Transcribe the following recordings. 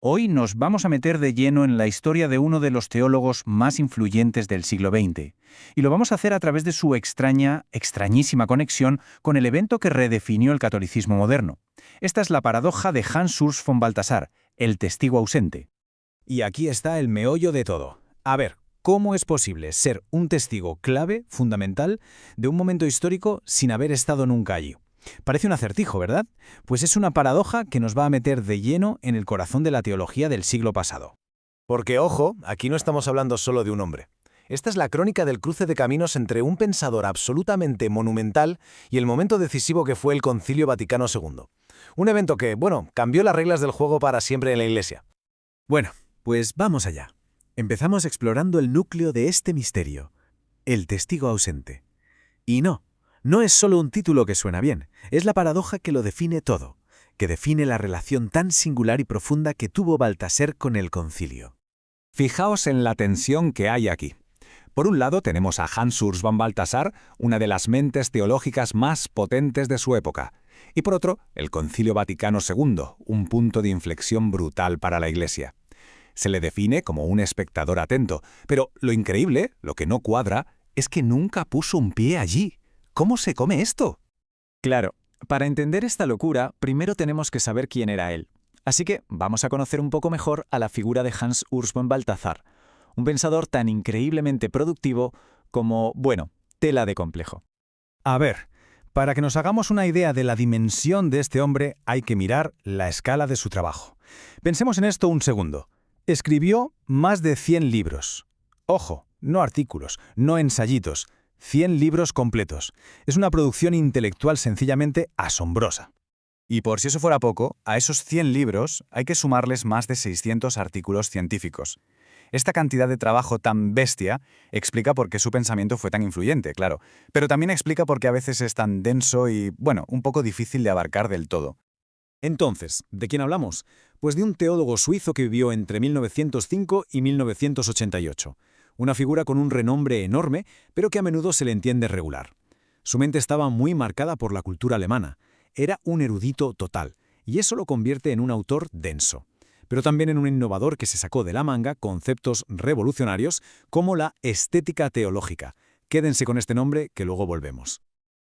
Hoy nos vamos a meter de lleno en la historia de uno de los teólogos más influyentes del siglo XX, y lo vamos a hacer a través de su extrañísima conexión con el evento que redefinió el catolicismo moderno. Esta es la paradoja de Hans Urs von Balthasar, el testigo ausente. Y aquí está el meollo de todo. A ver, ¿cómo es posible ser un testigo clave, fundamental, de un momento histórico sin haber estado nunca allí? Parece un acertijo, ¿verdad? Pues es una paradoja que nos va a meter de lleno en el corazón de la teología del siglo pasado. Porque, ojo, aquí no estamos hablando solo de un hombre. Esta es la crónica del cruce de caminos entre un pensador absolutamente monumental y el momento decisivo que fue el Concilio Vaticano II. Un evento que, cambió las reglas del juego para siempre en la Iglesia. Bueno, pues vamos allá. Empezamos explorando el núcleo de este misterio, el testigo ausente. Y no es solo un título que suena bien, es la paradoja que lo define todo, que define la relación tan singular y profunda que tuvo Baltasar con el concilio. Fijaos en la tensión que hay aquí. Por un lado tenemos a Hans Urs von Balthasar, una de las mentes teológicas más potentes de su época, y por otro, el Concilio Vaticano II, un punto de inflexión brutal para la Iglesia. Se le define como un espectador atento, pero lo increíble, lo que no cuadra, es que nunca puso un pie allí. ¿Cómo se come esto? Claro, para entender esta locura, primero tenemos que saber quién era él. Así que vamos a conocer un poco mejor a la figura de Hans Urs von Balthasar, un pensador tan increíblemente productivo como, tela de complejo. A ver, para que nos hagamos una idea de la dimensión de este hombre, hay que mirar la escala de su trabajo. Pensemos en esto un segundo. Escribió más de 100 libros. Ojo, no artículos, no ensayitos. 100 libros completos. Es una producción intelectual sencillamente asombrosa. Y por si eso fuera poco, a esos 100 libros hay que sumarles más de 600 artículos científicos. Esta cantidad de trabajo tan bestia explica por qué su pensamiento fue tan influyente, claro, pero también explica por qué a veces es tan denso y, un poco difícil de abarcar del todo. Entonces, ¿de quién hablamos? Pues de un teólogo suizo que vivió entre 1905 y 1988. Una figura con un renombre enorme, pero que a menudo se le entiende regular. Su mente estaba muy marcada por la cultura alemana. Era un erudito total, y eso lo convierte en un autor denso. Pero también en un innovador que se sacó de la manga conceptos revolucionarios como la estética teológica. Quédense con este nombre que luego volvemos.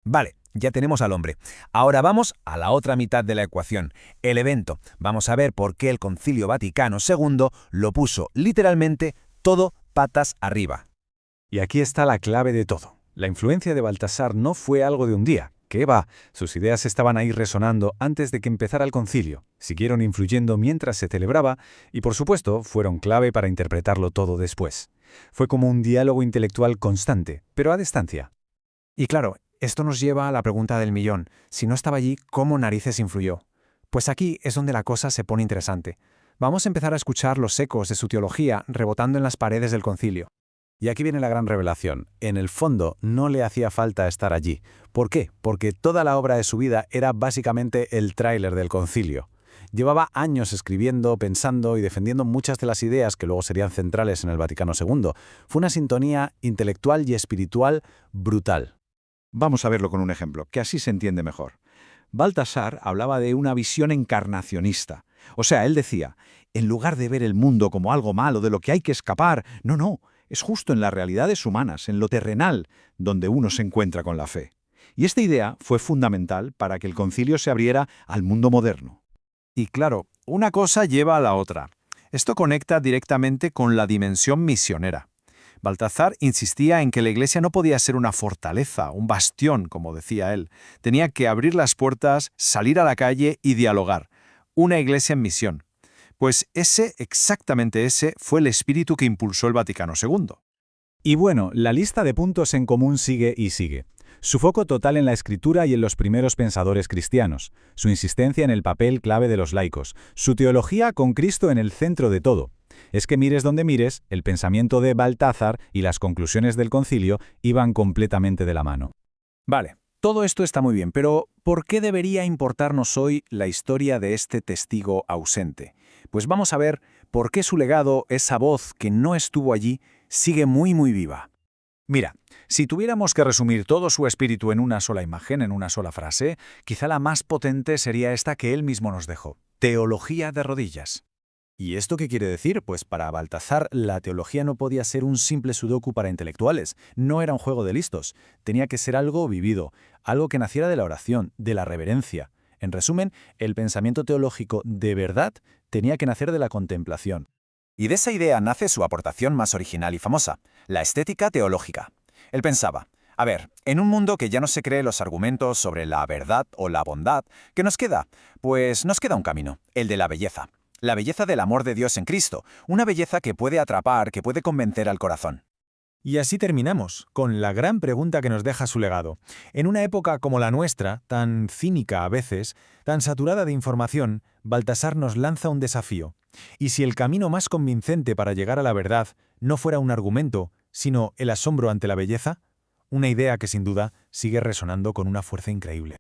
Vale, ya tenemos al hombre. Ahora vamos a la otra mitad de la ecuación, el evento. Vamos a ver por qué el Concilio Vaticano II lo puso literalmente todo patas arriba. Y aquí está la clave de todo. La influencia de Baltasar no fue algo de un día. ¿Qué va? Sus ideas estaban ahí resonando antes de que empezara el concilio. Siguieron influyendo mientras se celebraba y, por supuesto, fueron clave para interpretarlo todo después. Fue como un diálogo intelectual constante, pero a distancia. Y claro, esto nos lleva a la pregunta del millón. Si no estaba allí, ¿cómo narices influyó? Pues aquí es donde la cosa se pone interesante. Vamos a empezar a escuchar los ecos de su teología rebotando en las paredes del concilio. Y aquí viene la gran revelación. En el fondo, no le hacía falta estar allí. ¿Por qué? Porque toda la obra de su vida era básicamente el tráiler del concilio. Llevaba años escribiendo, pensando y defendiendo muchas de las ideas que luego serían centrales en el Vaticano II. Fue una sintonía intelectual y espiritual brutal. Vamos a verlo con un ejemplo, que así se entiende mejor. Baltasar hablaba de una visión encarnacionista. O sea, él decía, en lugar de ver el mundo como algo malo de lo que hay que escapar, no, es justo en las realidades humanas, en lo terrenal, donde uno se encuentra con la fe. Y esta idea fue fundamental para que el concilio se abriera al mundo moderno. Y claro, una cosa lleva a la otra. Esto conecta directamente con la dimensión misionera. Baltasar insistía en que la Iglesia no podía ser una fortaleza, un bastión, como decía él. Tenía que abrir las puertas, salir a la calle y dialogar. Una Iglesia en misión. Pues exactamente ese, fue el espíritu que impulsó el Vaticano II. Y la lista de puntos en común sigue y sigue. Su foco total en la escritura y en los primeros pensadores cristianos, su insistencia en el papel clave de los laicos, su teología con Cristo en el centro de todo. Es que mires donde mires, el pensamiento de Baltasar y las conclusiones del concilio iban completamente de la mano. Vale, todo esto está muy bien, pero ¿por qué debería importarnos hoy la historia de este testigo ausente? Pues vamos a ver por qué su legado, esa voz que no estuvo allí, sigue muy viva. Mira, si tuviéramos que resumir todo su espíritu en una sola imagen, en una sola frase, quizá la más potente sería esta que él mismo nos dejó: teología de rodillas. ¿Y esto qué quiere decir? Pues para Baltasar la teología no podía ser un simple sudoku para intelectuales, no era un juego de listos, tenía que ser algo vivido, algo que naciera de la oración, de la reverencia. En resumen, el pensamiento teológico de verdad tenía que nacer de la contemplación. Y de esa idea nace su aportación más original y famosa, la estética teológica. Él pensaba, a ver, en un mundo que ya no se cree los argumentos sobre la verdad o la bondad, ¿qué nos queda? Pues nos queda un camino, el de la belleza. La belleza del amor de Dios en Cristo, una belleza que puede atrapar, que puede convencer al corazón. Y así terminamos, con la gran pregunta que nos deja su legado. En una época como la nuestra, tan cínica a veces, tan saturada de información, Baltasar nos lanza un desafío. Y si el camino más convincente para llegar a la verdad no fuera un argumento, sino el asombro ante la belleza, una idea que sin duda sigue resonando con una fuerza increíble.